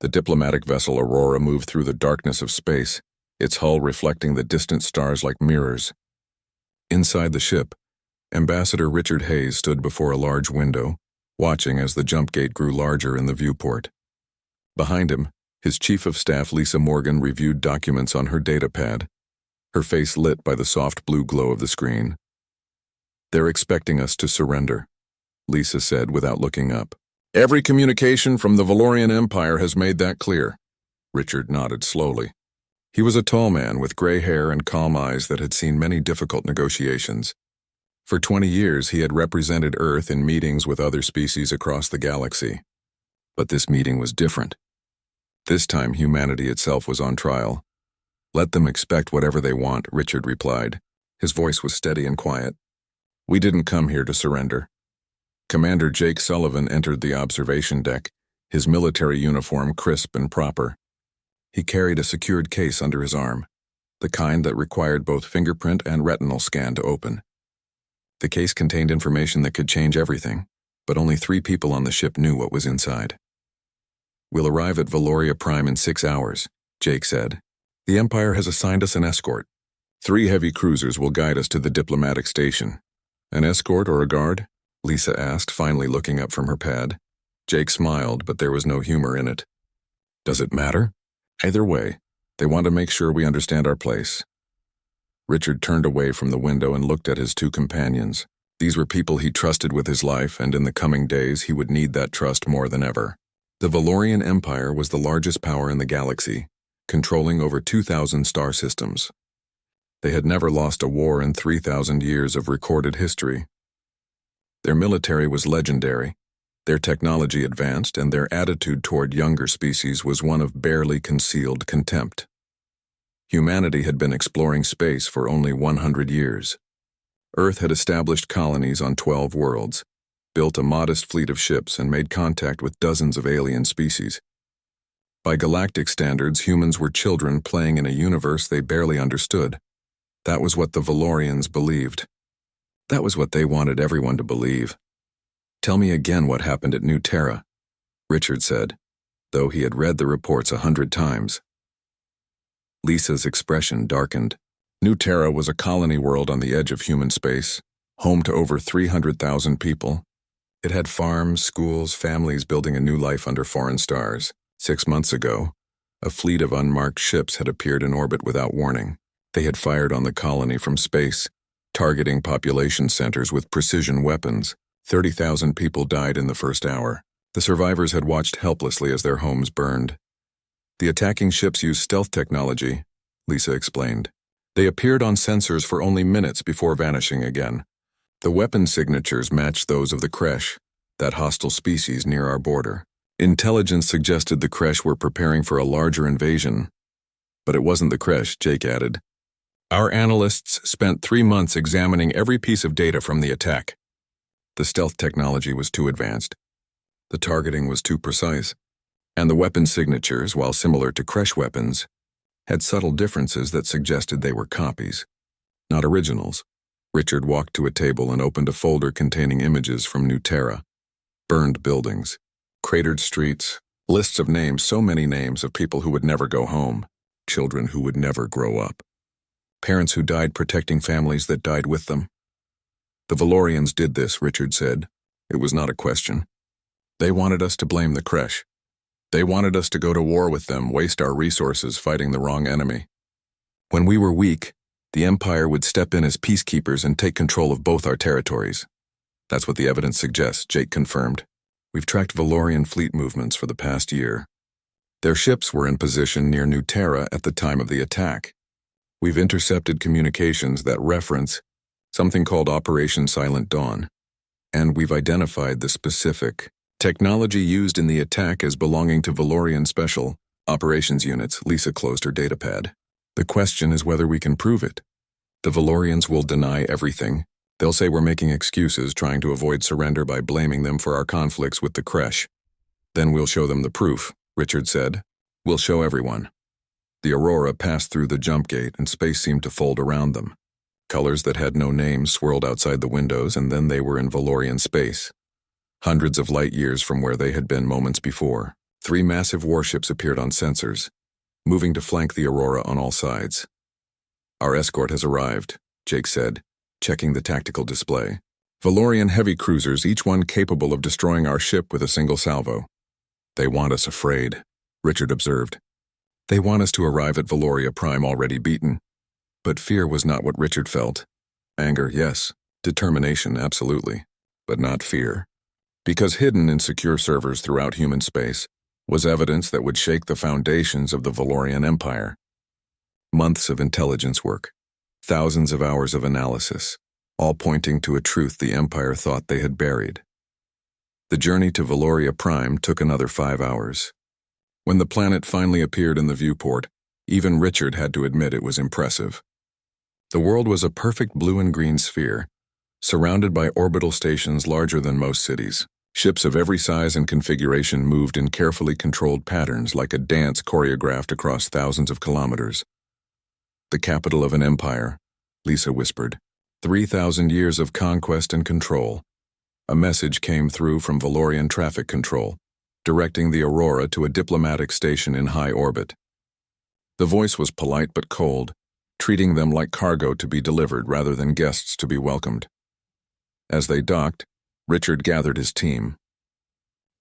The diplomatic vessel Aurora moved through the darkness of space, its hull reflecting the distant stars like mirrors. Inside the ship, Ambassador Richard Hayes stood before a large window, watching as the jump gate grew larger in the viewport. Behind him, his Chief of Staff Lisa Morgan reviewed documents on her datapad, her face lit by the soft blue glow of the screen. "They're expecting us to surrender," Lisa said without looking up. "Every communication from the Valorian Empire has made that clear." Richard nodded slowly. He was a tall man with gray hair and calm eyes that had seen many difficult negotiations. For 20 years, he had represented Earth in meetings with other species across the galaxy. But this meeting was different. This time, humanity itself was on trial. "Let them expect whatever they want," Richard replied. His voice was steady and quiet. "We didn't come here to surrender." Commander Jake Sullivan entered the observation deck, his military uniform crisp and proper. He carried a secured case under his arm, the kind that required both fingerprint and retinal scan to open. The case contained information that could change everything, but only 3 people on the ship knew what was inside. "We'll arrive at Valoria Prime in 6 hours, Jake said. "The Empire has assigned us an escort. 3 heavy cruisers will guide us to the diplomatic station." "An escort or a guard?" Lisa asked, finally looking up from her pad. Jake smiled, but there was no humor in it. "Does it matter?" "Either way, they want to make sure we understand our place." Richard turned away from the window and looked at his 2 companions. These were people he trusted with his life, and in the coming days he would need that trust more than ever. The Valorian Empire was the largest power in the galaxy, controlling over 2,000 star systems. They had never lost a war in 3,000 years of recorded history. Their military was legendary, their technology advanced, and their attitude toward younger species was one of barely concealed contempt. Humanity had been exploring space for only 100 years. Earth had established colonies on 12 worlds, built a modest fleet of ships, and made contact with dozens of alien species. By galactic standards, humans were children playing in a universe they barely understood. That was what the Valorians believed. That was what they wanted everyone to believe. "Tell me again what happened at New Terra," Richard said, though he had read the reports 100 times. Lisa's expression darkened. New Terra was a colony world on the edge of human space, home to over 300,000 people. It had farms, schools, families building a new life under foreign stars. 6 months ago, a fleet of unmarked ships had appeared in orbit without warning. They had fired on the colony from space, targeting population centers with precision weapons. 30,000 people died in the first hour. The survivors had watched helplessly as their homes burned. "The attacking ships used stealth technology," Lisa explained. "They appeared on sensors for only minutes before vanishing again. The weapon signatures matched those of the Kresh, that hostile species near our border. Intelligence suggested the Kresh were preparing for a larger invasion. But it wasn't the Kresh," Jake added. "Our analysts spent 3 months examining every piece of data from the attack. The stealth technology was too advanced. The targeting was too precise. And the weapon signatures, while similar to Kresh weapons, had subtle differences that suggested they were copies, not originals." Richard walked to a table and opened a folder containing images from New Terra. Burned buildings, cratered streets, lists of names, so many names of people who would never go home, children who would never grow up. Parents who died protecting families that died with them. "The Valorians did this," Richard said. It was not a question. "They wanted us to blame the Kresh. They wanted us to go to war with them, waste our resources fighting the wrong enemy. When we were weak, the Empire would step in as peacekeepers and take control of both our territories." "That's what the evidence suggests," Jake confirmed. "We've tracked Valorian fleet movements for the past year. Their ships were in position near New Terra at the time of the attack. We've intercepted communications that reference something called Operation Silent Dawn, and we've identified the specific technology used in the attack as belonging to Valorian Special Operations Units." Lisa closed her datapad. "The question is whether we can prove it. The Valorians will deny everything. They'll say we're making excuses, trying to avoid surrender by blaming them for our conflicts with the Kresh. Then we'll show them the proof," Richard said. "We'll show everyone." The Aurora passed through the jump gate, and space seemed to fold around them. Colors that had no names swirled outside the windows, and then they were in Valorian space, hundreds of light years from where they had been moments before. 3 massive warships appeared on sensors, moving to flank the Aurora on all sides. "Our escort has arrived," Jake said, checking the tactical display. "Valorian heavy cruisers, each one capable of destroying our ship with a single salvo." "They want us afraid," Richard observed. "They want us to arrive at Valoria Prime already beaten." But fear was not what Richard felt. Anger, yes. Determination, absolutely. But not fear. Because hidden in secure servers throughout human space was evidence that would shake the foundations of the Valorian Empire. Months of intelligence work, thousands of hours of analysis, all pointing to a truth the Empire thought they had buried. The journey to Valoria Prime took another 5 hours. When the planet finally appeared in the viewport, even Richard had to admit it was impressive. The world was a perfect blue and green sphere, surrounded by orbital stations larger than most cities. Ships of every size and configuration moved in carefully controlled patterns like a dance choreographed across thousands of kilometers. "The capital of an empire," Lisa whispered. 3,000 years of conquest and control. A message came through from Valorian traffic control, directing the Aurora to a diplomatic station in high orbit. The voice was polite but cold, treating them like cargo to be delivered rather than guests to be welcomed. As they docked, Richard gathered his team.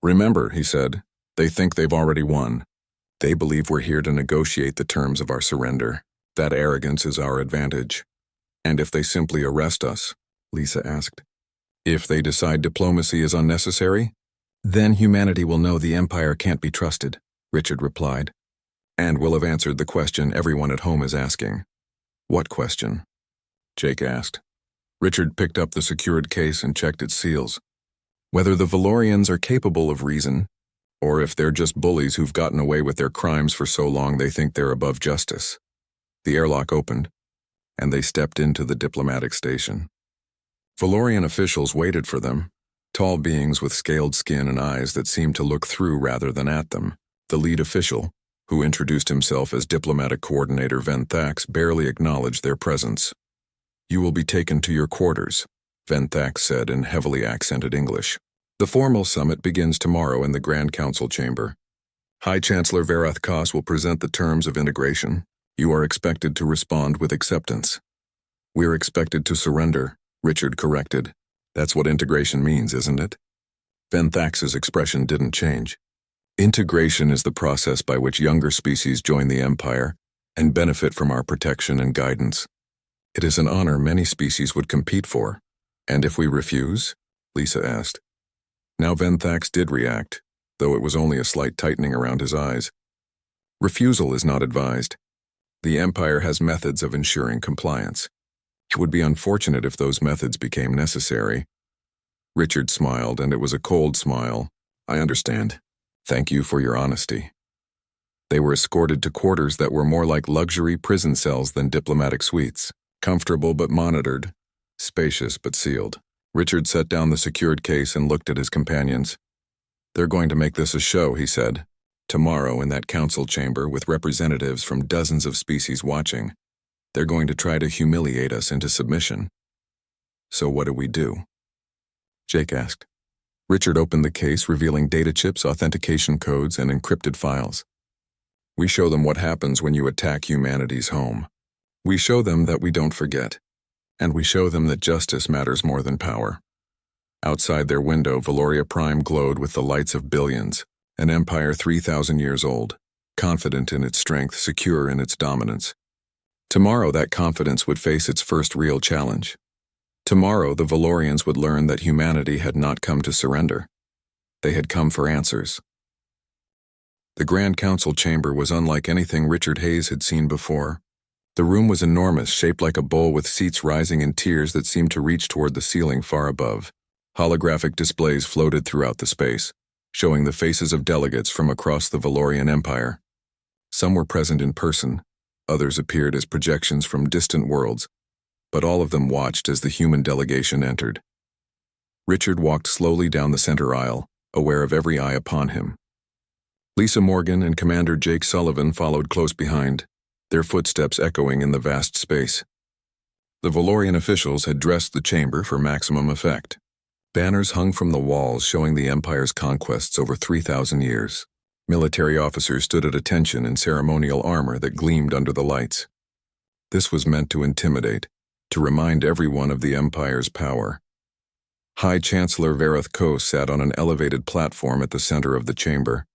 "Remember," he said, "they think they've already won. They believe we're here to negotiate the terms of our surrender. That arrogance is our advantage." "And if they simply arrest us?" Lisa asked. "If they decide diplomacy is unnecessary? Then humanity will know the Empire can't be trusted," Richard replied. "And will have answered the question everyone at home is asking." "What question?" Jake asked. Richard picked up the secured case and checked its seals. "Whether the Valorians are capable of reason, or if they're just bullies who've gotten away with their crimes for so long they think they're above justice." The airlock opened, and they stepped into the diplomatic station. Valorian officials waited for them, tall beings with scaled skin and eyes that seemed to look through rather than at them. The lead official, who introduced himself as Diplomatic Coordinator Venthax, barely acknowledged their presence. "You will be taken to your quarters," Venthax said in heavily accented English. "The formal summit begins tomorrow in the Grand Council chamber. High Chancellor Verath Kos will present the terms of integration. You are expected to respond with acceptance." "We're expected to surrender," Richard corrected. "That's what integration means, isn't it?" Venthax's expression didn't change. "Integration is the process by which younger species join the Empire and benefit from our protection and guidance. It is an honor many species would compete for." "And if we refuse?" Lisa asked. Now Venthax did react, though it was only a slight tightening around his eyes. "Refusal is not advised. The Empire has methods of ensuring compliance. It would be unfortunate if those methods became necessary." Richard smiled, and it was a cold smile. "I understand. Thank you for your honesty." They were escorted to quarters that were more like luxury prison cells than diplomatic suites. Comfortable but monitored, spacious but sealed. Richard set down the secured case and looked at his companions. "They're going to make this a show," he said. "Tomorrow in that council chamber with representatives from dozens of species watching. They're going to try to humiliate us into submission." "So what do we do?" Jake asked. Richard opened the case, revealing data chips, authentication codes, and encrypted files. "We show them what happens when you attack humanity's home. We show them that we don't forget. And we show them that justice matters more than power." Outside their window, Valoria Prime glowed with the lights of billions, an empire 3,000 years old, confident in its strength, secure in its dominance. Tomorrow that confidence would face its first real challenge. Tomorrow the Valorians would learn that humanity had not come to surrender. They had come for answers. The Grand Council chamber was unlike anything Richard Hayes had seen before. The room was enormous, shaped like a bowl with seats rising in tiers that seemed to reach toward the ceiling far above. Holographic displays floated throughout the space, showing the faces of delegates from across the Valorian Empire. Some were present in person, others appeared as projections from distant worlds, but all of them watched as the human delegation entered. Richard walked slowly down the center aisle, aware of every eye upon him. Lisa Morgan and Commander Jake Sullivan followed close behind, their footsteps echoing in the vast space. The Valorian officials had dressed the chamber for maximum effect. Banners hung from the walls showing the Empire's conquests over 3,000 years. Military officers stood at attention in ceremonial armor that gleamed under the lights. This was meant to intimidate, to remind everyone of the Empire's power. High Chancellor Vareth Kos sat on an elevated platform at the center of the chamber.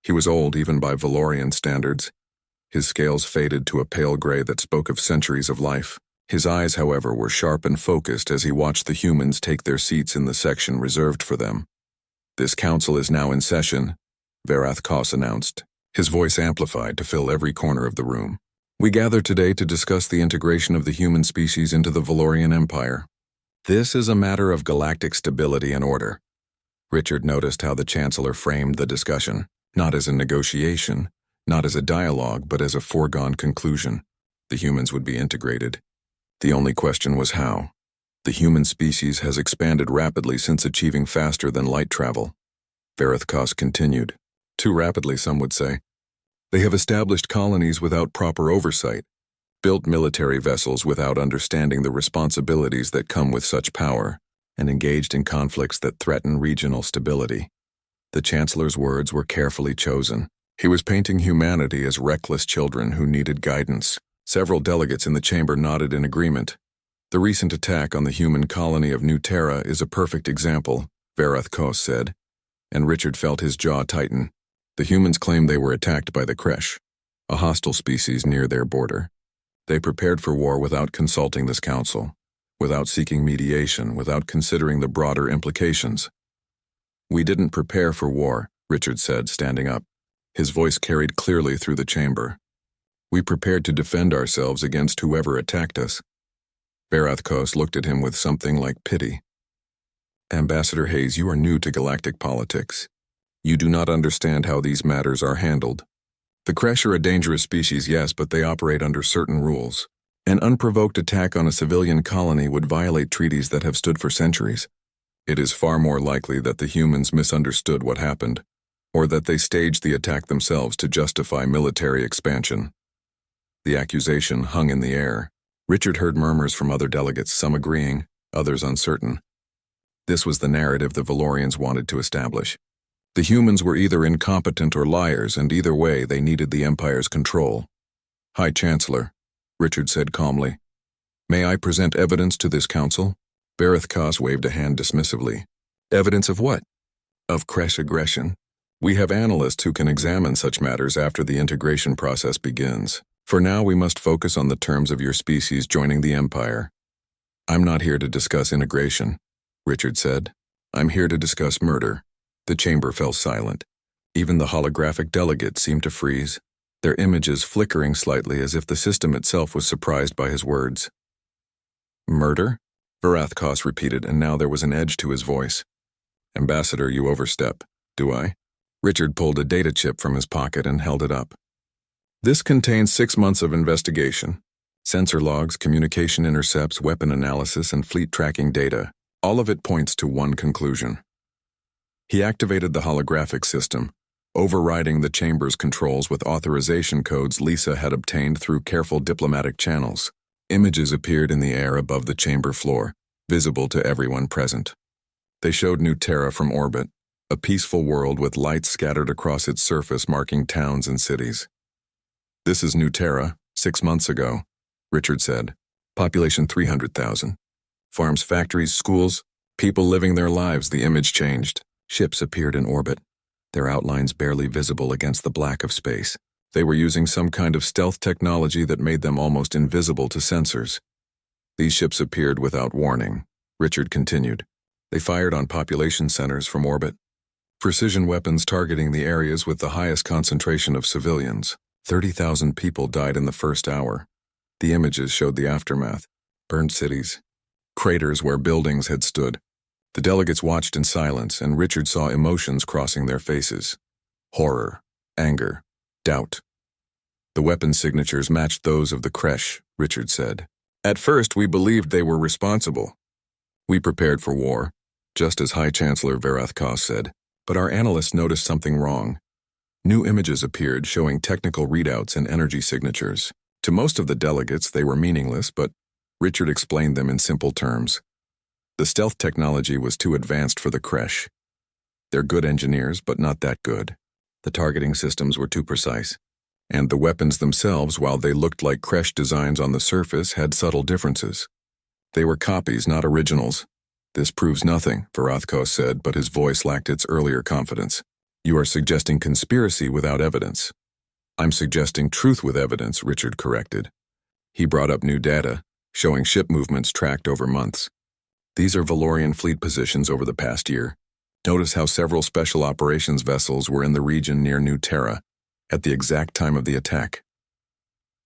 He was old even by Valorian standards. His scales faded to a pale gray that spoke of centuries of life. His eyes, however, were sharp and focused as he watched the humans take their seats in the section reserved for them. "This council is now in session," Vareth Kos announced, his voice amplified to fill every corner of the room. "We gather today to discuss the integration of the human species into the Valorian Empire. This is a matter of galactic stability and order." Richard noticed how the Chancellor framed the discussion, not as a negotiation, not as a dialogue, but as a foregone conclusion. The humans would be integrated. The only question was how. The human species has expanded rapidly since achieving faster than light travel. Vareth Kos continued. Too rapidly, some would say. They have established colonies without proper oversight, built military vessels without understanding the responsibilities that come with such power, and engaged in conflicts that threaten regional stability. The Chancellor's words were carefully chosen. He was painting humanity as reckless children who needed guidance. Several delegates in the chamber nodded in agreement. "The recent attack on the human colony of New Terra is a perfect example," Vareth Kos said, and Richard felt his jaw tighten. The humans claimed they were attacked by the Kresh, a hostile species near their border. They prepared for war without consulting this council, without seeking mediation, without considering the broader implications. "We didn't prepare for war," Richard said, standing up. His voice carried clearly through the chamber. "We prepared to defend ourselves against whoever attacked us." Vareth Kos looked at him with something like pity. "Ambassador Hayes, you are new to galactic politics. You do not understand how these matters are handled. The Kresh are a dangerous species, yes, but they operate under certain rules. An unprovoked attack on a civilian colony would violate treaties that have stood for centuries. It is far more likely that the humans misunderstood what happened, or that they staged the attack themselves to justify military expansion." The accusation hung in the air. Richard heard murmurs from other delegates, some agreeing, others uncertain. This was the narrative the Valorians wanted to establish. The humans were either incompetent or liars, and either way they needed the Empire's control. "High Chancellor," Richard said calmly, "may I present evidence to this council?" Vareth Kos waved a hand dismissively. "Evidence of what?" "Of Kresh aggression. We have analysts who can examine such matters after the integration process begins. For now, we must focus on the terms of your species joining the Empire." "I'm not here to discuss integration," Richard said. "I'm here to discuss murder." The chamber fell silent. Even the holographic delegates seemed to freeze, their images flickering slightly as if the system itself was surprised by his words. "Murder?" Vareth Kos repeated, and now there was an edge to his voice. "Ambassador, you overstep." "Do I?" Richard pulled a data chip from his pocket and held it up. "This contains 6 months of investigation. Sensor logs, communication intercepts, weapon analysis, and fleet tracking data. All of it points to one conclusion." He activated the holographic system, overriding the chamber's controls with authorization codes Lisa had obtained through careful diplomatic channels. Images appeared in the air above the chamber floor, visible to everyone present. They showed New Terra from orbit, a peaceful world with lights scattered across its surface marking towns and cities. "This is New Terra, 6 months ago," Richard said. "Population 300,000. Farms, factories, schools, people living their lives." The image changed. Ships appeared in orbit, their outlines barely visible against the black of space. They were using some kind of stealth technology that made them almost invisible to sensors. "These ships appeared without warning," Richard continued. "They fired on population centers from orbit. Precision weapons targeting the areas with the highest concentration of civilians. 30,000 people died in the first hour. The images showed the aftermath. Burned cities. Craters where buildings had stood. The delegates watched in silence, and Richard saw emotions crossing their faces. Horror, anger, doubt. "The weapon signatures matched those of the Kresh," Richard said. "At first, we believed they were responsible. We prepared for war, just as High Chancellor Vareth Kos said, but our analysts noticed something wrong. New images appeared showing technical readouts and energy signatures. To most of the delegates, they were meaningless, but Richard explained them in simple terms. The stealth technology was too advanced for the Kresh. They're good engineers, but not that good. The targeting systems were too precise. And the weapons themselves, while they looked like Kresh designs on the surface, had subtle differences. They were copies, not originals. This proves nothing, Varathkos said, but his voice lacked its earlier confidence. You are suggesting conspiracy without evidence. I'm suggesting truth with evidence, Richard corrected. He brought up new data, showing ship movements tracked over months. These are Valorian fleet positions over the past year. Notice how several special operations vessels were in the region near New Terra at the exact time of the attack.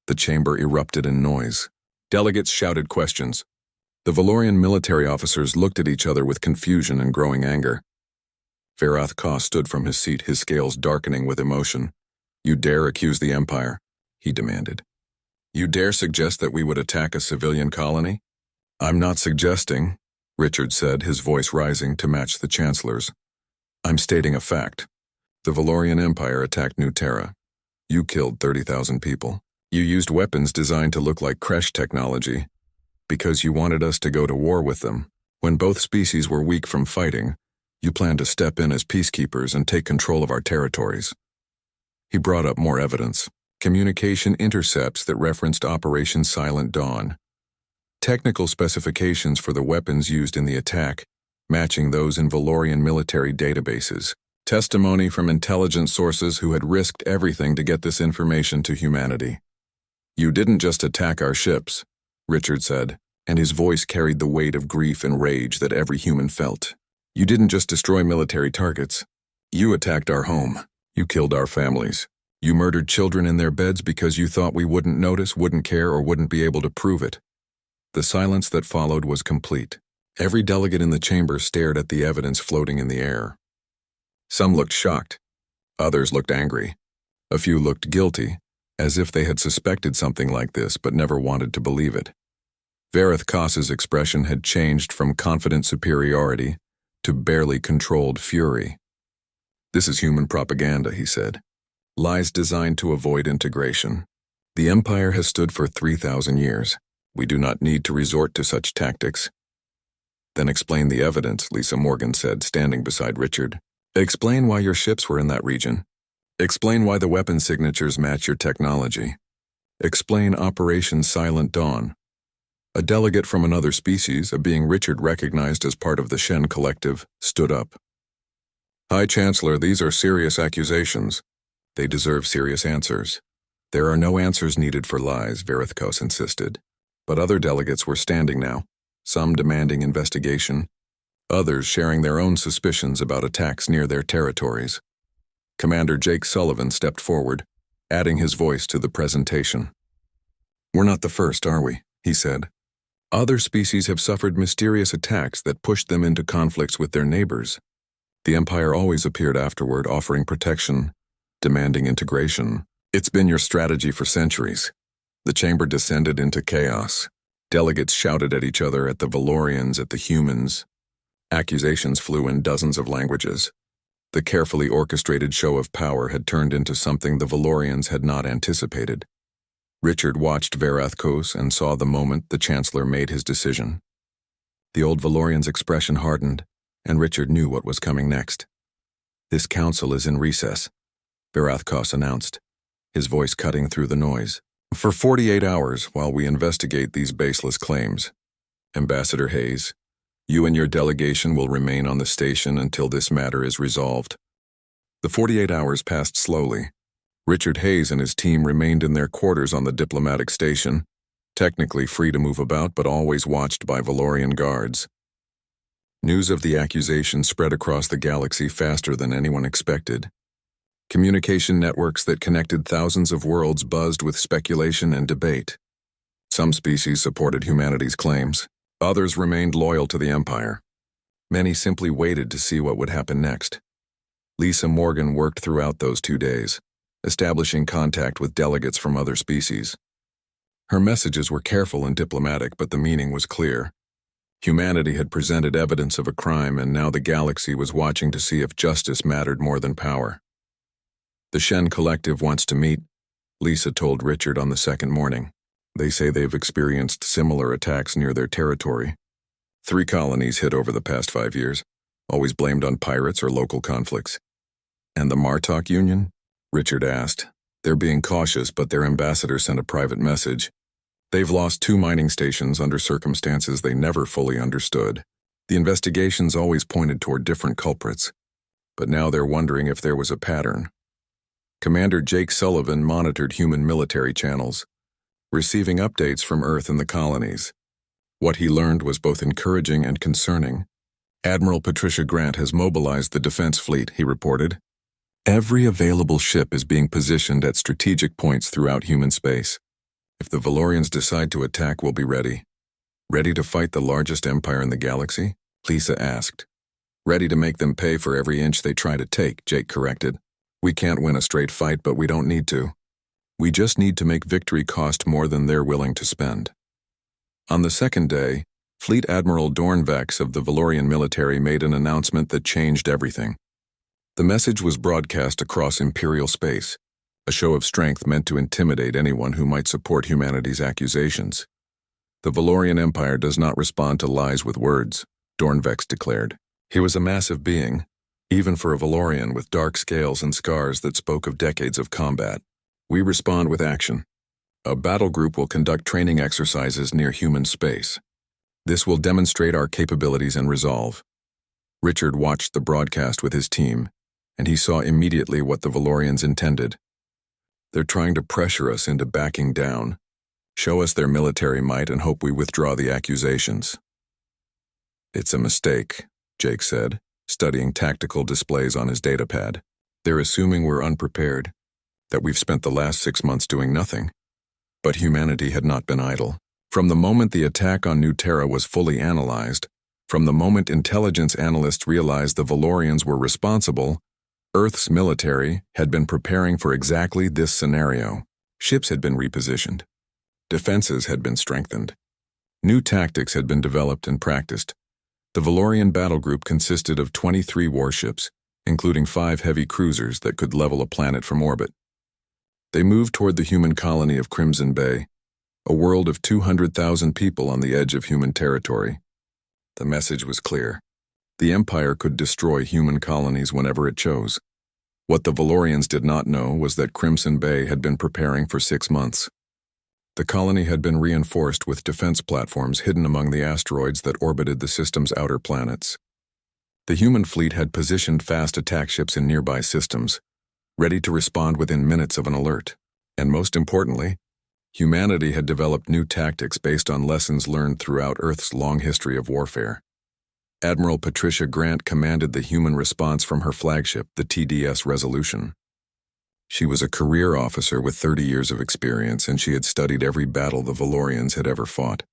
The chamber erupted in noise. Delegates shouted questions. The Valorian military officers looked at each other with confusion and growing anger. Varathkos stood from his seat, his scales darkening with emotion. You dare accuse the Empire? He demanded. You dare suggest that we would attack a civilian colony? I'm not suggesting, Richard said, his voice rising to match the Chancellor's. I'm stating a fact. The Valorian Empire attacked New Terra. You killed 30,000 people. You used weapons designed to look like Kresh technology because you wanted us to go to war with them. When both species were weak from fighting, you planned to step in as peacekeepers and take control of our territories. He brought up more evidence. Communication intercepts that referenced Operation Silent Dawn. Technical specifications for the weapons used in the attack, matching those in Valorian military databases. Testimony from intelligence sources who had risked everything to get this information to humanity. You didn't just attack our ships, Richard said, and his voice carried the weight of grief and rage that every human felt. You didn't just destroy military targets. You attacked our home. You killed our families. You murdered children in their beds because you thought we wouldn't notice, wouldn't care, or wouldn't be able to prove it. The silence that followed was complete. Every delegate in the chamber stared at the evidence floating in the air. Some looked shocked. Others looked angry. A few looked guilty, as if they had suspected something like this but never wanted to believe it. Varathkos's expression had changed from confident superiority to barely controlled fury. This is human propaganda, he said. Lies designed to avoid integration. The Empire has stood for 3,000 years. We do not need to resort to such tactics. Then explain the evidence, Lisa Morgan said, standing beside Richard. Explain why your ships were in that region. Explain why the weapon signatures match your technology. Explain Operation Silent Dawn. A delegate from another species, a being Richard recognized as part of the Shen Collective, stood up. High Chancellor, these are serious accusations. They deserve serious answers. There are no answers needed for lies, Varathkos insisted. But other delegates were standing now, some demanding investigation, others sharing their own suspicions about attacks near their territories. Commander Jake Sullivan stepped forward, adding his voice to the presentation. We're not the first, are we? He said. Other species have suffered mysterious attacks that pushed them into conflicts with their neighbors. The Empire always appeared afterward, offering protection, demanding integration. It's been your strategy for centuries. The chamber descended into chaos. Delegates shouted at each other, at the Valorians, at the humans. Accusations flew in dozens of languages. The carefully orchestrated show of power had turned into something the Valorians had not anticipated. Richard watched Varathkos and saw the moment the Chancellor made his decision. The old Valorian's expression hardened, and Richard knew what was coming next. This council is in recess, Varathkos announced, his voice cutting through the noise. For 48 hours while we investigate these baseless claims. Ambassador Hayes, you and your delegation will remain on the station until this matter is resolved. The 48 hours passed slowly. Richard Hayes and his team remained in their quarters on the diplomatic station, technically free to move about but always watched by Valorian guards. News of the accusation spread across the galaxy faster than anyone expected. Communication networks that connected thousands of worlds buzzed with speculation and debate. Some species supported humanity's claims. Others remained loyal to the Empire. Many simply waited to see what would happen next. Lisa Morgan worked throughout those 2 days, establishing contact with delegates from other species. Her messages were careful and diplomatic, but the meaning was clear. Humanity had presented evidence of a crime, and now the galaxy was watching to see if justice mattered more than power. The Shen Collective wants to meet, Lisa told Richard on the second morning. They say they've experienced similar attacks near their territory. 3 colonies hit over the past 5 years, always blamed on pirates or local conflicts. And the Martok Union? Richard asked. They're being cautious, but their ambassador sent a private message. They've lost 2 mining stations under circumstances they never fully understood. The investigations always pointed toward different culprits, but now they're wondering if there was a pattern. Commander Jake Sullivan monitored human military channels, receiving updates from Earth and the colonies. What he learned was both encouraging and concerning. Admiral Patricia Grant has mobilized the defense fleet, he reported. Every available ship is being positioned at strategic points throughout human space. If the Valorians decide to attack, we'll be ready. Ready to fight the largest empire in the galaxy? Lisa asked. Ready to make them pay for every inch they try to take, Jake corrected. We can't win a straight fight, but we don't need to. We just need to make victory cost more than they're willing to spend. On the second day, Fleet Admiral Dornvex of the Valorian military made an announcement that changed everything. The message was broadcast across Imperial space, a show of strength meant to intimidate anyone who might support humanity's accusations. The Valorian Empire does not respond to lies with words, Dornvex declared. He was a massive being, even for a Valorian with dark scales and scars that spoke of decades of combat. We respond with action. A battle group will conduct training exercises near human space. This will demonstrate our capabilities and resolve. Richard watched the broadcast with his team, and he saw immediately what the Valorians intended. They're trying to pressure us into backing down, show us their military might, and hope we withdraw the accusations. It's a mistake, Jake said, studying tactical displays on his datapad. They're assuming we're unprepared, that we've spent the last 6 months doing nothing. But humanity had not been idle. From the moment the attack on New Terra was fully analyzed, from the moment intelligence analysts realized the Valorians were responsible, Earth's military had been preparing for exactly this scenario. Ships had been repositioned. Defenses had been strengthened. New tactics had been developed and practiced. The Valorian battle group consisted of 23 warships, including 5 heavy cruisers that could level a planet from orbit. They moved toward the human colony of Crimson Bay, a world of 200,000 people on the edge of human territory. The message was clear. The Empire could destroy human colonies whenever it chose. What the Valorians did not know was that Crimson Bay had been preparing for 6 months. The colony had been reinforced with defense platforms hidden among the asteroids that orbited the system's outer planets. The human fleet had positioned fast attack ships in nearby systems, ready to respond within minutes of an alert. And most importantly, humanity had developed new tactics based on lessons learned throughout Earth's long history of warfare. Admiral Patricia Grant commanded the human response from her flagship, the TDS Resolution. She was a career officer with 30 years of experience, and she had studied every battle the Valorians had ever fought.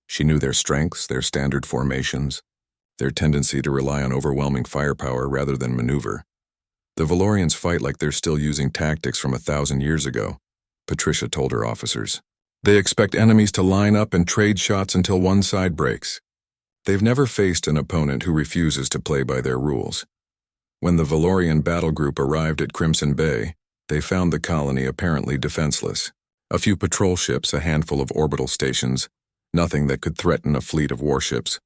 She knew their strengths, their standard formations, their tendency to rely on overwhelming firepower rather than maneuver. The Valorians fight like they're still using tactics from 1,000 years ago, Patricia told her officers. They expect enemies to line up and trade shots until one side breaks. They've never faced an opponent who refuses to play by their rules. When the Valorian battle group arrived at Crimson Bay, they found the colony apparently defenseless. A few patrol ships, a handful of orbital stations, nothing that could threaten a fleet of warships.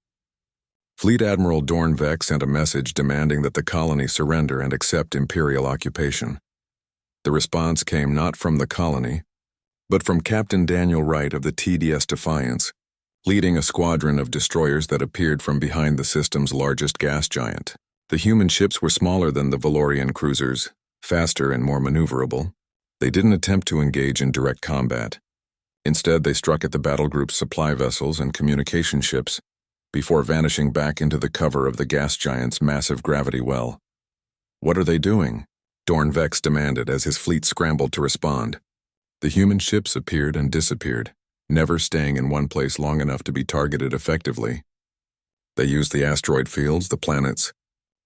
Fleet Admiral Dornvex sent a message demanding that the colony surrender and accept Imperial occupation. The response came not from the colony, but from Captain Daniel Wright of the TDS Defiance, leading a squadron of destroyers that appeared from behind the system's largest gas giant. The human ships were smaller than the Valorian cruisers, faster and more maneuverable. They didn't attempt to engage in direct combat. Instead, they struck at the battle group's supply vessels and communication ships before vanishing back into the cover of the gas giant's massive gravity well. What are they doing? Dornvex demanded as his fleet scrambled to respond. The human ships appeared and disappeared, never staying in one place long enough to be targeted effectively. They used the asteroid fields, the planets,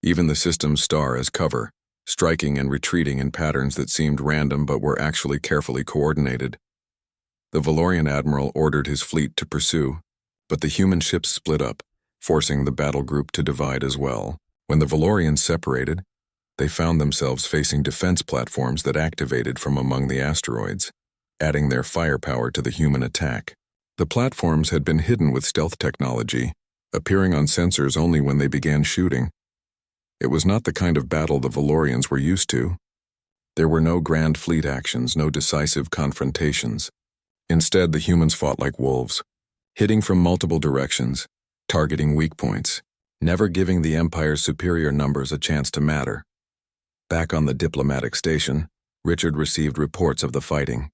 even the system's star as cover, striking and retreating in patterns that seemed random but were actually carefully coordinated. The Valorian admiral ordered his fleet to pursue, but the human ships split up, forcing the battle group to divide as well. When the Valorians separated, they found themselves facing defense platforms that activated from among the asteroids, adding their firepower to the human attack. The platforms had been hidden with stealth technology, appearing on sensors only when they began shooting. It was not the kind of battle the Valorians were used to. There were no grand fleet actions, no decisive confrontations. Instead, the humans fought like wolves, hitting from multiple directions, targeting weak points, never giving the Empire's superior numbers a chance to matter. Back on the diplomatic station, Richard received reports of the fighting.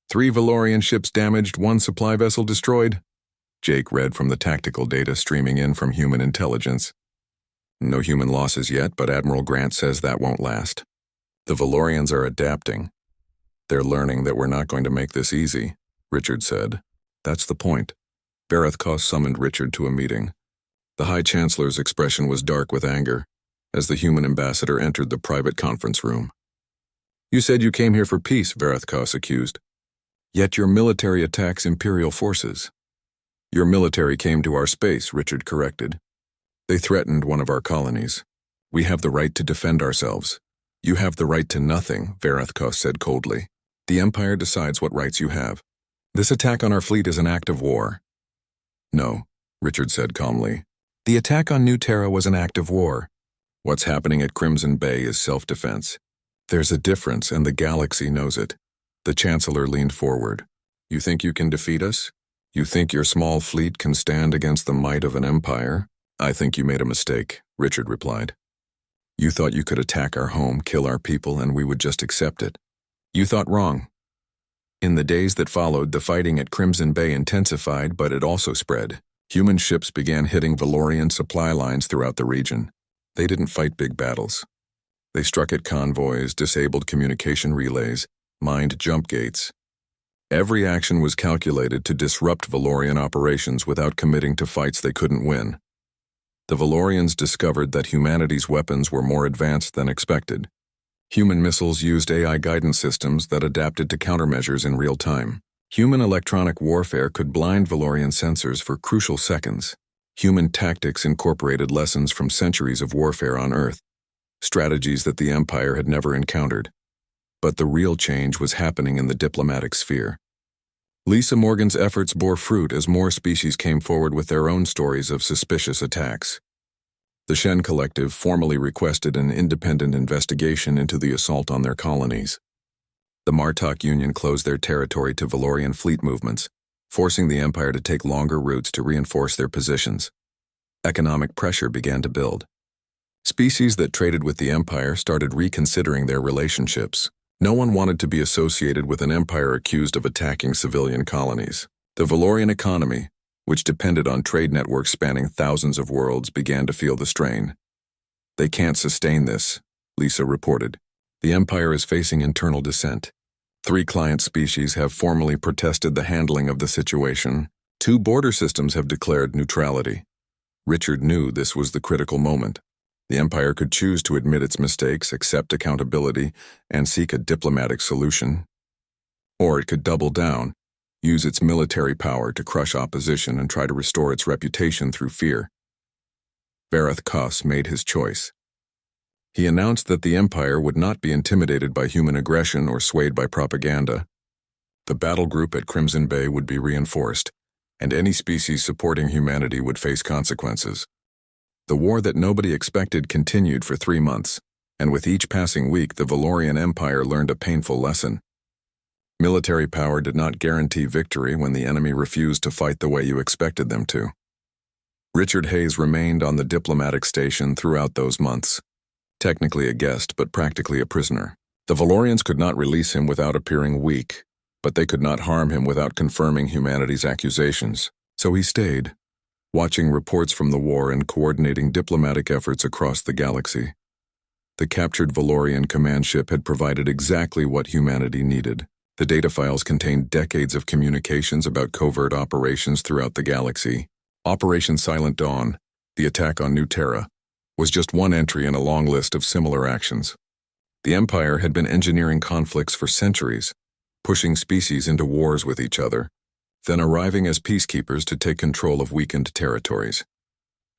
3 Valorian ships damaged, 1 supply vessel destroyed. Jake read from the tactical data streaming in from human intelligence. No human losses yet, but Admiral Grant says that won't last. The Valorians are adapting. They're learning that we're not going to make this easy, Richard said. That's the point. Barethkos summoned Richard to a meeting. The High Chancellor's expression was dark with anger as the human ambassador entered the private conference room. You said you came here for peace, Barethkos accused. Yet your military attacks Imperial forces. Your military came to our space, Richard corrected. They threatened one of our colonies. We have the right to defend ourselves. You have the right to nothing, Barethkos said coldly. The Empire decides what rights you have. This attack on our fleet is an act of war. No, Richard said calmly. The attack on New Terra was an act of war. What's happening at Crimson Bay is self-defense. There's a difference, and the galaxy knows it. The Chancellor leaned forward. You think you can defeat us? You think your small fleet can stand against the might of an empire? I think you made a mistake, Richard replied. You thought you could attack our home, kill our people, and we would just accept it. You thought wrong. In the days that followed, the fighting at Crimson Bay intensified, but it also spread. Human ships began hitting Valorian supply lines throughout the region. They didn't fight big battles. They struck at convoys, disabled communication relays, mined jump gates. Every action was calculated to disrupt Valorian operations without committing to fights they couldn't win. The Valorians discovered that humanity's weapons were more advanced than expected. Human missiles used AI guidance systems that adapted to countermeasures in real time. Human electronic warfare could blind Valorian sensors for crucial seconds. Human tactics incorporated lessons from centuries of warfare on Earth, strategies that the Empire had never encountered. But the real change was happening in the diplomatic sphere. Lisa Morgan's efforts bore fruit as more species came forward with their own stories of suspicious attacks. The Shen Collective formally requested an independent investigation into the assault on their colonies. The Martok Union closed their territory to Valorian fleet movements, forcing the Empire to take longer routes to reinforce their positions. Economic pressure began to build. Species that traded with the Empire started reconsidering their relationships. No one wanted to be associated with an empire accused of attacking civilian colonies. The Valorian economy, which depended on trade networks spanning thousands of worlds, began to feel the strain. They can't sustain this, Lisa reported. The Empire is facing internal dissent. 3 client species have formally protested the handling of the situation. 2 border systems have declared neutrality. Richard knew this was the critical moment. The Empire could choose to admit its mistakes, accept accountability, and seek a diplomatic solution. Or it could double down, use its military power to crush opposition and try to restore its reputation through fear. Barethkos made his choice. He announced that the Empire would not be intimidated by human aggression or swayed by propaganda. The battle group at Crimson Bay would be reinforced, and any species supporting humanity would face consequences. The war that nobody expected continued for 3 months, and with each passing week the Valorian Empire learned a painful lesson. Military power did not guarantee victory when the enemy refused to fight the way you expected them to. Richard Hayes remained on the diplomatic station throughout those months. Technically a guest, but practically a prisoner. The Valorians could not release him without appearing weak, but they could not harm him without confirming humanity's accusations. So he stayed, watching reports from the war and coordinating diplomatic efforts across the galaxy. The captured Valorian command ship had provided exactly what humanity needed. The data files contained decades of communications about covert operations throughout the galaxy. Operation Silent Dawn, the attack on New Terra, was just one entry in a long list of similar actions. The Empire had been engineering conflicts for centuries, pushing species into wars with each other, then arriving as peacekeepers to take control of weakened territories.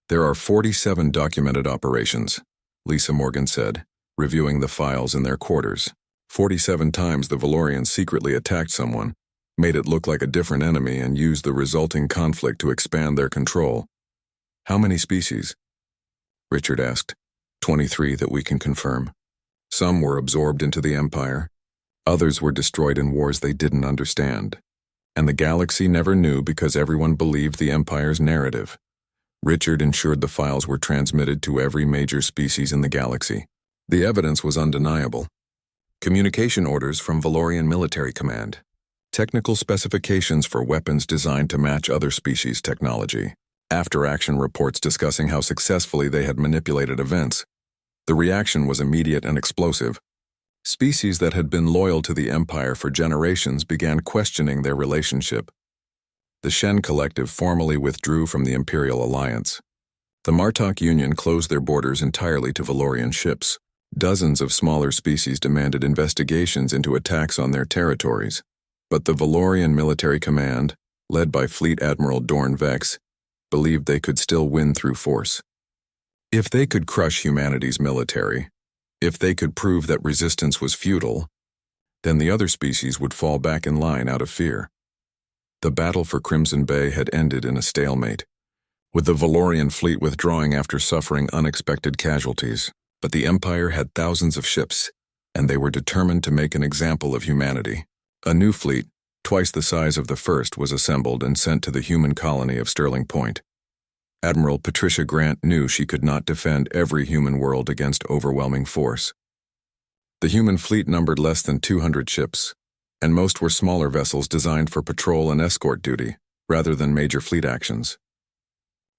There are 47 documented operations, Lisa Morgan said, reviewing the files in their quarters. 47 times the Valorians secretly attacked someone, made it look like a different enemy, and used the resulting conflict to expand their control. How many species? Richard asked. 23 that we can confirm. Some were absorbed into the Empire. Others were destroyed in wars they didn't understand. And the galaxy never knew because everyone believed the Empire's narrative. Richard ensured the files were transmitted to every major species in the galaxy. The evidence was undeniable. Communication orders from Valorian Military Command. Technical specifications for weapons designed to match other species' technology. After-action reports discussing how successfully they had manipulated events. The reaction was immediate and explosive. Species that had been loyal to the Empire for generations began questioning their relationship. The Shen Collective formally withdrew from the Imperial Alliance. The Martok Union closed their borders entirely to Valorian ships. Dozens of smaller species demanded investigations into attacks on their territories. But the Valorian Military Command, led by Fleet Admiral Dorn Vex, believed they could still win through force. If they could crush humanity's military, if they could prove that resistance was futile, then the other species would fall back in line out of fear. The battle for Crimson Bay had ended in a stalemate, with the Valorian fleet withdrawing after suffering unexpected casualties. But the Empire had thousands of ships, and they were determined to make an example of humanity. A new fleet, twice the size of the first, was assembled and sent to the human colony of Sterling Point. Admiral Patricia Grant knew she could not defend every human world against overwhelming force. The human fleet numbered less than 200 ships, and most were smaller vessels designed for patrol and escort duty, rather than major fleet actions.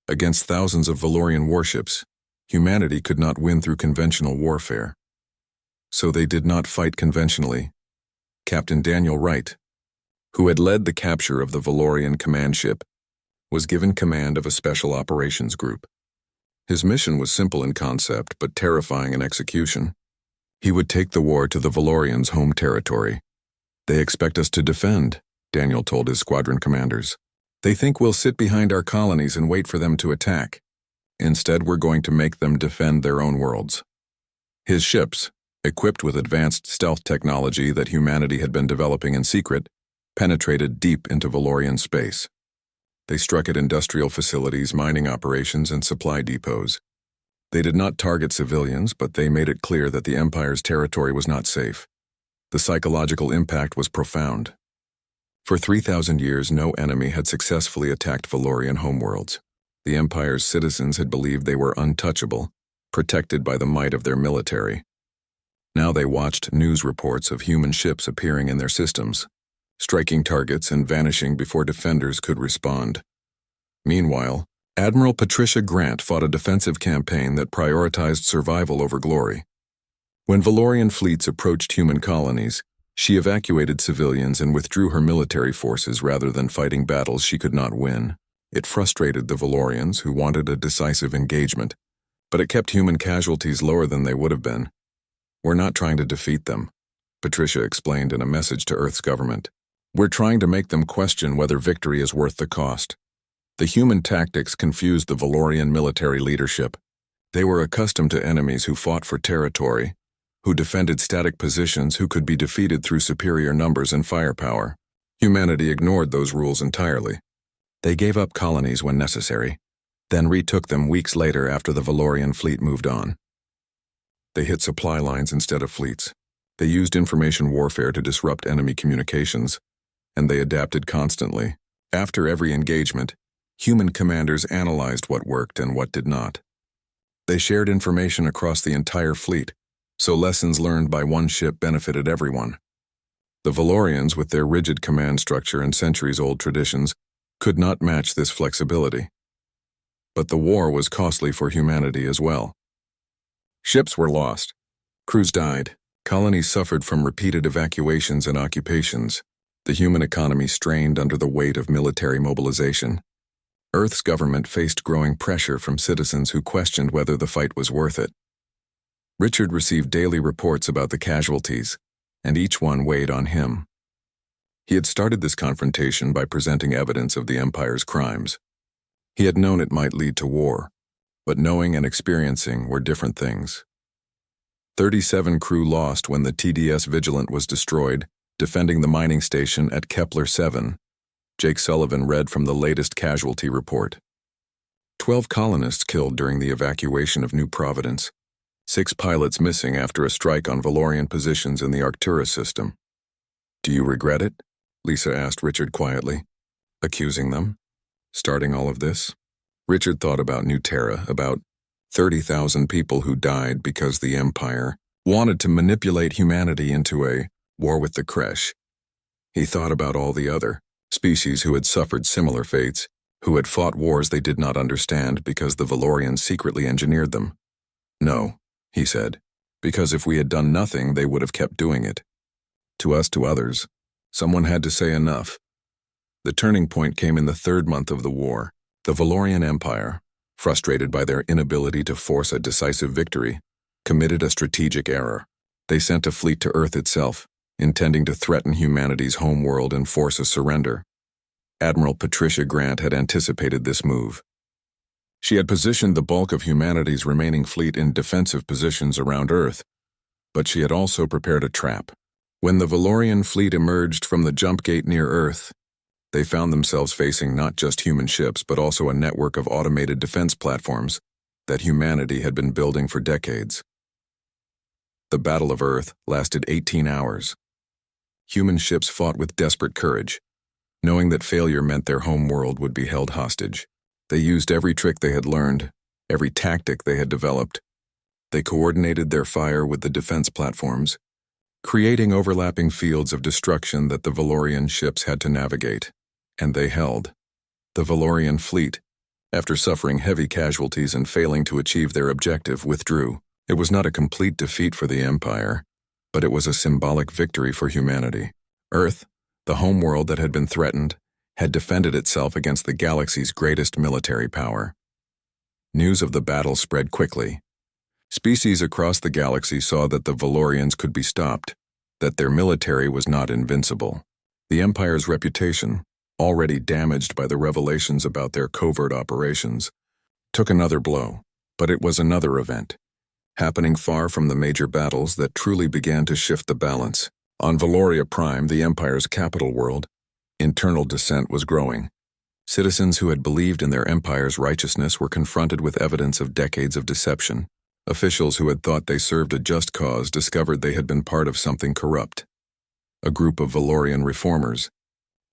Against thousands of Valorian warships, humanity could not win through conventional warfare. So they did not fight conventionally. Captain Daniel Wright, who had led the capture of the Valorian command ship, was given command of a special operations group. His mission was simple in concept, but terrifying in execution. He would take the war to the Valorians' home territory. "They expect us to defend," Daniel told his squadron commanders. "They think we'll sit behind our colonies and wait for them to attack. Instead, we're going to make them defend their own worlds." His ships, equipped with advanced stealth technology that humanity had been developing in secret, penetrated deep into Valorian space. They struck at industrial facilities, mining operations, and supply depots. They did not target civilians, but they made it clear that the Empire's territory was not safe. The psychological impact was profound. For 3,000 years, no enemy had successfully attacked Valorian homeworlds. The Empire's citizens had believed they were untouchable, protected by the might of their military. Now they watched news reports of human ships appearing in their systems, striking targets and vanishing before defenders could respond. Meanwhile, Admiral Patricia Grant fought a defensive campaign that prioritized survival over glory. When Valorian fleets approached human colonies, she evacuated civilians and withdrew her military forces rather than fighting battles she could not win. It frustrated the Valorians, who wanted a decisive engagement, but it kept human casualties lower than they would have been. "We're not trying to defeat them," Patricia explained in a message to Earth's government. "We're trying to make them question whether victory is worth the cost." The human tactics confused the Valorian military leadership. They were accustomed to enemies who fought for territory, who defended static positions, who could be defeated through superior numbers and firepower. Humanity ignored those rules entirely. They gave up colonies when necessary, then retook them weeks later after the Valorian fleet moved on. They hit supply lines instead of fleets. They used information warfare to disrupt enemy communications, and they adapted constantly. After every engagement, human commanders analyzed what worked and what did not. They shared information across the entire fleet, so lessons learned by one ship benefited everyone. The Valorians, with their rigid command structure and centuries-old traditions, could not match this flexibility. But the war was costly for humanity as well. Ships were lost. Crews died. Colonies suffered from repeated evacuations and occupations. The human economy strained under the weight of military mobilization. Earth's government faced growing pressure from citizens who questioned whether the fight was worth it. Richard received daily reports about the casualties, and each one weighed on him. He had started this confrontation by presenting evidence of the Empire's crimes. He had known it might lead to war, but knowing and experiencing were different things. 37 crew lost when the TDS Vigilant was destroyed, defending the mining station at Kepler 7. Jake Sullivan read from the latest casualty report. 12 colonists killed during the evacuation of New Providence. 6 pilots missing after a strike on Valorian positions in the Arcturus system. Do you regret it? Lisa asked Richard quietly. Accusing them? Starting all of this? Richard thought about New Terra, about 30,000 people who died because the Empire wanted to manipulate humanity into a war with the Kresh. He thought about all the other species who had suffered similar fates, who had fought wars they did not understand because the Valorians secretly engineered them. No, he said, because if we had done nothing, they would have kept doing it. To us, to others, someone had to say enough. The turning point came in the 3rd month of the war. The Valorian Empire, frustrated by their inability to force a decisive victory, committed a strategic error. They sent a fleet to Earth itself, intending to threaten humanity's homeworld and force a surrender. Admiral Patricia Grant had anticipated this move. She had positioned the bulk of humanity's remaining fleet in defensive positions around Earth, but she had also prepared a trap. When the Valorian fleet emerged from the jump gate near Earth, they found themselves facing not just human ships but also a network of automated defense platforms that humanity had been building for decades. The Battle of Earth lasted 18 hours. Human ships fought with desperate courage, knowing that failure meant their home world would be held hostage. They used every trick they had learned, every tactic they had developed. They coordinated their fire with the defense platforms, creating overlapping fields of destruction that the Valorian ships had to navigate, and they held. The Valorian fleet, after suffering heavy casualties and failing to achieve their objective, withdrew. It was not a complete defeat for the Empire, but it was a symbolic victory for humanity. Earth, the homeworld that had been threatened, had defended itself against the galaxy's greatest military power. News of the battle spread quickly. Species across the galaxy saw that the Valorians could be stopped, that their military was not invincible. The Empire's reputation, already damaged by the revelations about their covert operations, took another blow, but it was another event, happening far from the major battles that truly began to shift the balance. On Valoria Prime, the Empire's capital world, internal dissent was growing. Citizens who had believed in their empire's righteousness were confronted with evidence of decades of deception. Officials who had thought they served a just cause discovered they had been part of something corrupt. A group of Valorian reformers,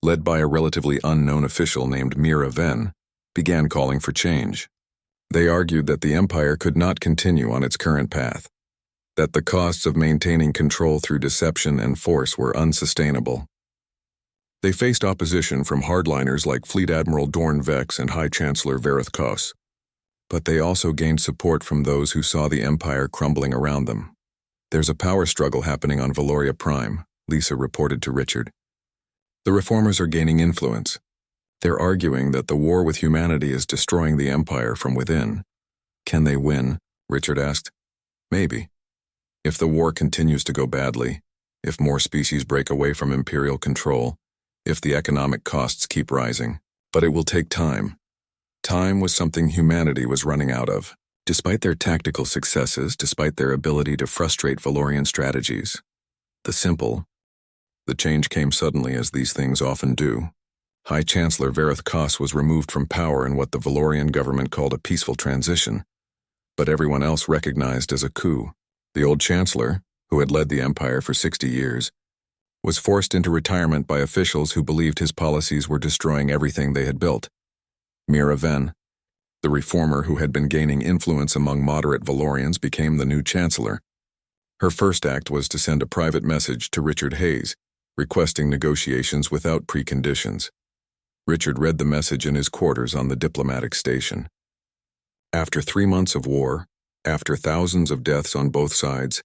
led by a relatively unknown official named Mira Ven, began calling for change. They argued that the Empire could not continue on its current path, that the costs of maintaining control through deception and force were unsustainable. They faced opposition from hardliners like Fleet Admiral Dorn Vex and High Chancellor Vareth Kos, but they also gained support from those who saw the Empire crumbling around them. There's a power struggle happening on Valoria Prime, Lisa reported to Richard. The reformers are gaining influence. They're arguing that the war with humanity is destroying the Empire from within. Can they win? Richard asked. Maybe. If the war continues to go badly, if more species break away from Imperial control, if the economic costs keep rising. But it will take time. Time was something humanity was running out of. Despite their tactical successes, despite their ability to frustrate Valorian strategies, the change came suddenly, as these things often do. High Chancellor Vareth Kos was removed from power in what the Valorian government called a peaceful transition, but everyone else recognized as a coup. The old Chancellor, who had led the Empire for 60 years, was forced into retirement by officials who believed his policies were destroying everything they had built. Mira Ven, the reformer who had been gaining influence among moderate Valorians, became the new Chancellor. Her first act was to send a private message to Richard Hayes, requesting negotiations without preconditions. Richard read the message in his quarters on the diplomatic station. After 3 months of war, after thousands of deaths on both sides,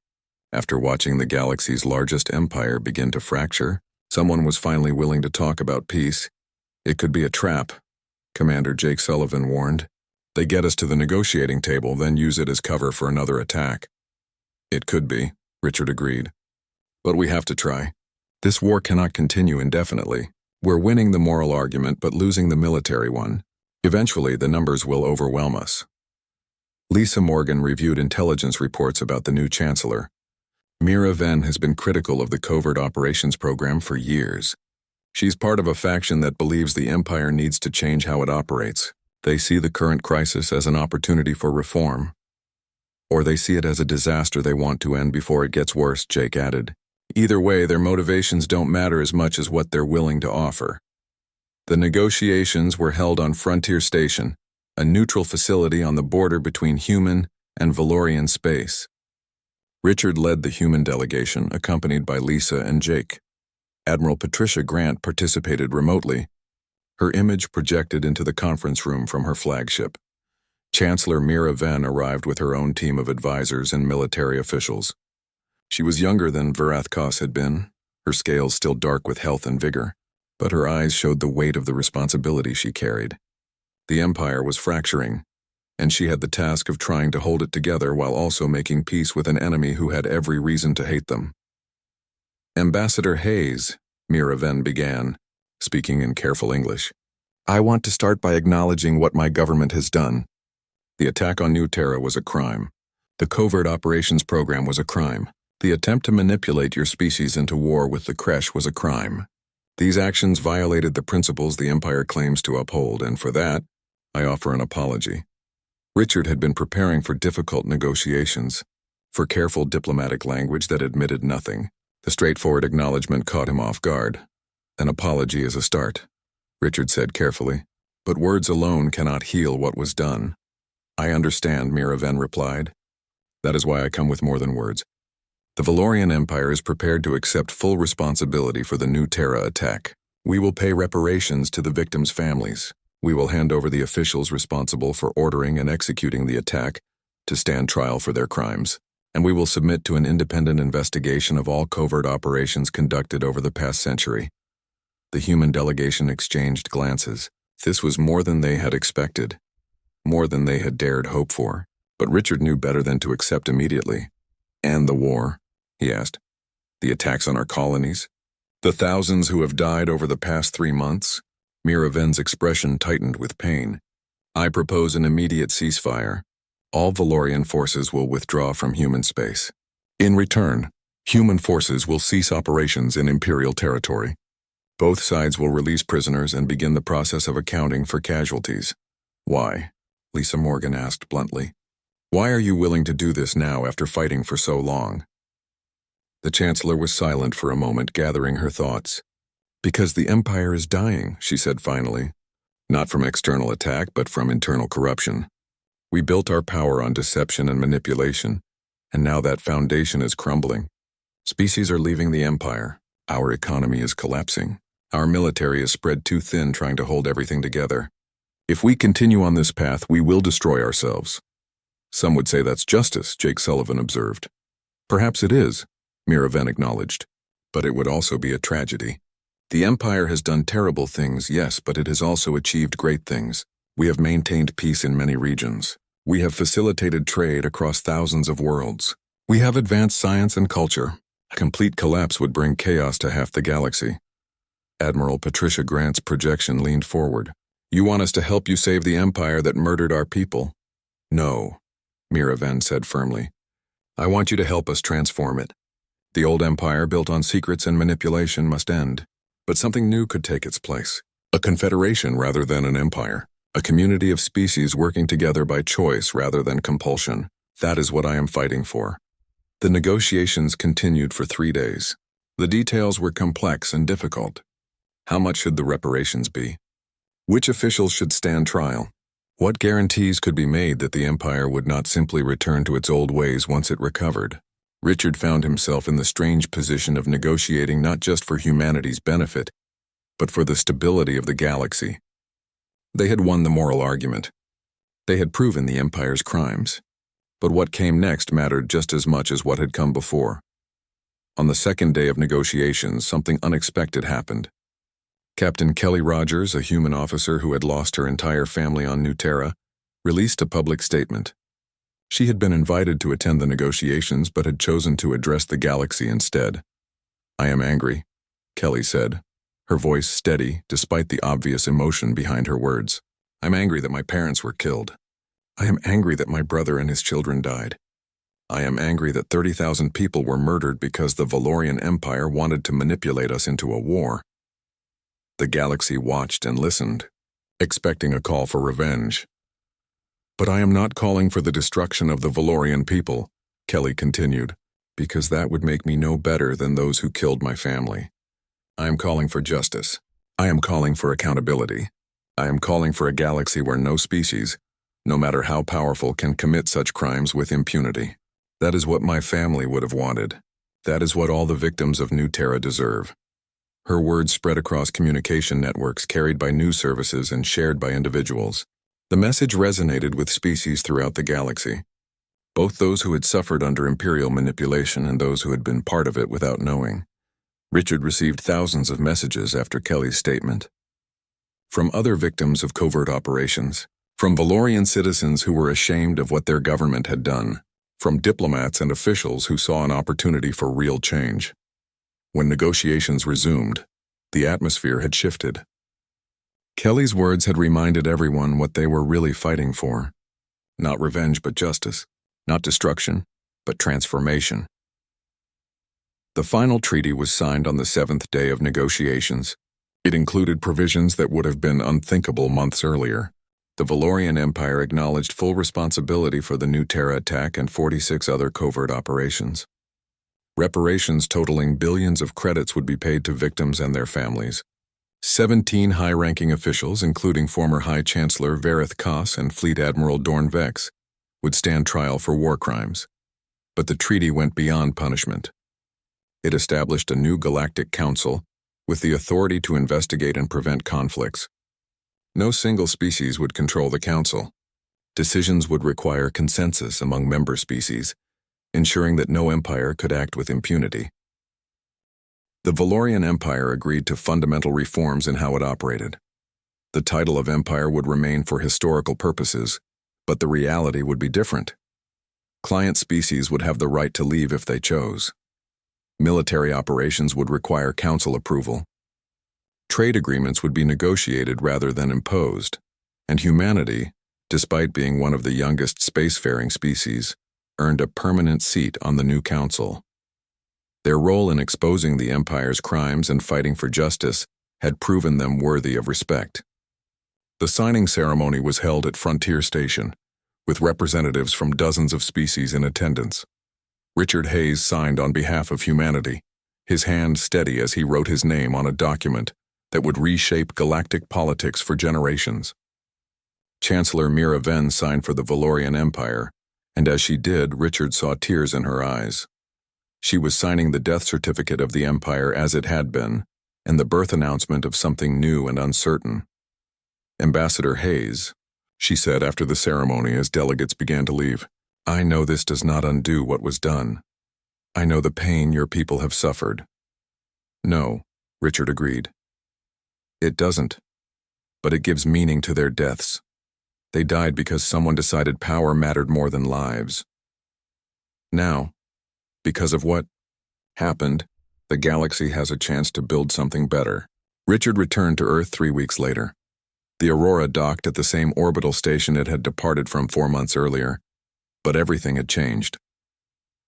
after watching the galaxy's largest empire begin to fracture, someone was finally willing to talk about peace. It could be a trap, Commander Jake Sullivan warned. They get us to the negotiating table, then use it as cover for another attack. It could be, Richard agreed. But we have to try. This war cannot continue indefinitely. We're winning the moral argument but losing the military one. Eventually, the numbers will overwhelm us. Lisa Morgan reviewed intelligence reports about the new Chancellor. Mira Ven has been critical of the covert operations program for years. She's part of a faction that believes the Empire needs to change how it operates. They see the current crisis as an opportunity for reform. Or they see it as a disaster they want to end before it gets worse, Jake added. Either way, their motivations don't matter as much as what they're willing to offer. The negotiations were held on Frontier Station, a neutral facility on the border between human and Valorian space. Richard led the human delegation, accompanied by Lisa and Jake. Admiral Patricia Grant participated remotely, her image projected into the conference room from her flagship. Chancellor Mira Venn arrived with her own team of advisors and military officials. She was younger than Varathkos had been, her scales still dark with health and vigor, but her eyes showed the weight of the responsibility she carried. The Empire was fracturing, and she had the task of trying to hold it together while also making peace with an enemy who had every reason to hate them. Ambassador Hayes, Mira Venn began, speaking in careful English. I want to start by acknowledging what my government has done. The attack on New Terra was a crime. The covert operations program was a crime. The attempt to manipulate your species into war with the Kresh was a crime. These actions violated the principles the Empire claims to uphold, and for that, I offer an apology. Richard had been preparing for difficult negotiations, for careful diplomatic language that admitted nothing. The straightforward acknowledgement caught him off guard. An apology is a start, Richard said carefully, but words alone cannot heal what was done. I understand, Mira Venn replied. That is why I come with more than words. The Valorian Empire is prepared to accept full responsibility for the New Terra attack. We will pay reparations to the victims' families. We will hand over the officials responsible for ordering and executing the attack to stand trial for their crimes, and we will submit to an independent investigation of all covert operations conducted over the past century. The human delegation exchanged glances. This was more than they had expected, more than they had dared hope for, but Richard knew better than to accept immediately. And the war, he asked. The attacks on our colonies? The thousands who have died over the past 3 months? Mira Venn's expression tightened with pain. I propose an immediate ceasefire. All Valorian forces will withdraw from human space. In return, human forces will cease operations in Imperial territory. Both sides will release prisoners and begin the process of accounting for casualties. Why? Lisa Morgan asked bluntly. Why are you willing to do this now after fighting for so long? The Chancellor was silent for a moment, gathering her thoughts. Because the Empire is dying, she said finally. Not from external attack, but from internal corruption. We built our power on deception and manipulation, and now that foundation is crumbling. Species are leaving the Empire. Our economy is collapsing. Our military is spread too thin trying to hold everything together. If we continue on this path, we will destroy ourselves. Some would say that's justice, Jake Sullivan observed. Perhaps it is, Mira Venn acknowledged, but it would also be a tragedy. The Empire has done terrible things, yes, but it has also achieved great things. We have maintained peace in many regions. We have facilitated trade across thousands of worlds. We have advanced science and culture. A complete collapse would bring chaos to half the galaxy. Admiral Patricia Grant's projection leaned forward. You want us to help you save the Empire that murdered our people? No, Mira Venn said firmly. I want you to help us transform it. The old Empire built on secrets and manipulation must end, but something new could take its place. A confederation rather than an empire. A community of species working together by choice rather than compulsion. That is what I am fighting for. The negotiations continued for 3 days. The details were complex and difficult. How much should the reparations be? Which officials should stand trial? What guarantees could be made that the Empire would not simply return to its old ways once it recovered? Richard found himself in the strange position of negotiating not just for humanity's benefit, but for the stability of the galaxy. They had won the moral argument. They had proven the Empire's crimes. But what came next mattered just as much as what had come before. On the second day of negotiations, something unexpected happened. Captain Kelly Rogers, a human officer who had lost her entire family on New Terra, released a public statement. She had been invited to attend the negotiations but had chosen to address the galaxy instead. I am angry, Kelly said, her voice steady despite the obvious emotion behind her words. I'm angry that my parents were killed. I am angry that my brother and his children died. I am angry that 30,000 people were murdered because the Valorian Empire wanted to manipulate us into a war. The galaxy watched and listened, expecting a call for revenge. But I am not calling for the destruction of the Valorian people, Kelly continued, because that would make me no better than those who killed my family. I am calling for justice. I am calling for accountability. I am calling for a galaxy where no species, no matter how powerful, can commit such crimes with impunity. That is what my family would have wanted. That is what all the victims of New Terra deserve. Her words spread across communication networks carried by news services and shared by individuals. The message resonated with species throughout the galaxy, both those who had suffered under Imperial manipulation and those who had been part of it without knowing. Richard received thousands of messages after Kelly's statement. From other victims of covert operations, from Valorian citizens who were ashamed of what their government had done, from diplomats and officials who saw an opportunity for real change. When negotiations resumed, the atmosphere had shifted. Kelly's words had reminded everyone what they were really fighting for. Not revenge, but justice. Not destruction, but transformation. The final treaty was signed on the 7th day of negotiations. It included provisions that would have been unthinkable months earlier. The Valorian Empire acknowledged full responsibility for the New Terra attack and 46 other covert operations. Reparations totaling billions of credits would be paid to victims and their families. 17 high-ranking officials, including former High Chancellor Vareth Koss and Fleet Admiral Dorn Vex, would stand trial for war crimes. But the treaty went beyond punishment. It established a new Galactic Council with the authority to investigate and prevent conflicts. No single species would control the council. Decisions would require consensus among member species, ensuring that no empire could act with impunity. The Valorian Empire agreed to fundamental reforms in how it operated. The title of empire would remain for historical purposes, but the reality would be different. Client species would have the right to leave if they chose. Military operations would require council approval. Trade agreements would be negotiated rather than imposed, and humanity, despite being one of the youngest spacefaring species, earned a permanent seat on the new council. Their role in exposing the Empire's crimes and fighting for justice had proven them worthy of respect. The signing ceremony was held at Frontier Station, with representatives from dozens of species in attendance. Richard Hayes signed on behalf of humanity, his hand steady as he wrote his name on a document that would reshape galactic politics for generations. Chancellor Mira Ven signed for the Valorian Empire, and as she did, Richard saw tears in her eyes. She was signing the death certificate of the Empire as it had been, and the birth announcement of something new and uncertain. Ambassador Hayes, she said after the ceremony as delegates began to leave, I know this does not undo what was done. I know the pain your people have suffered. No, Richard agreed. It doesn't, but it gives meaning to their deaths. They died because someone decided power mattered more than lives. Now, because of what happened, the galaxy has a chance to build something better. Richard returned to Earth 3 weeks later. The Aurora docked at the same orbital station it had departed from 4 months earlier, but everything had changed.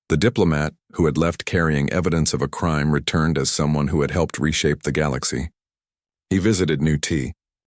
The Diplomat, who had left carrying evidence of a crime, returned as someone who had helped reshape the galaxy. He visited New T,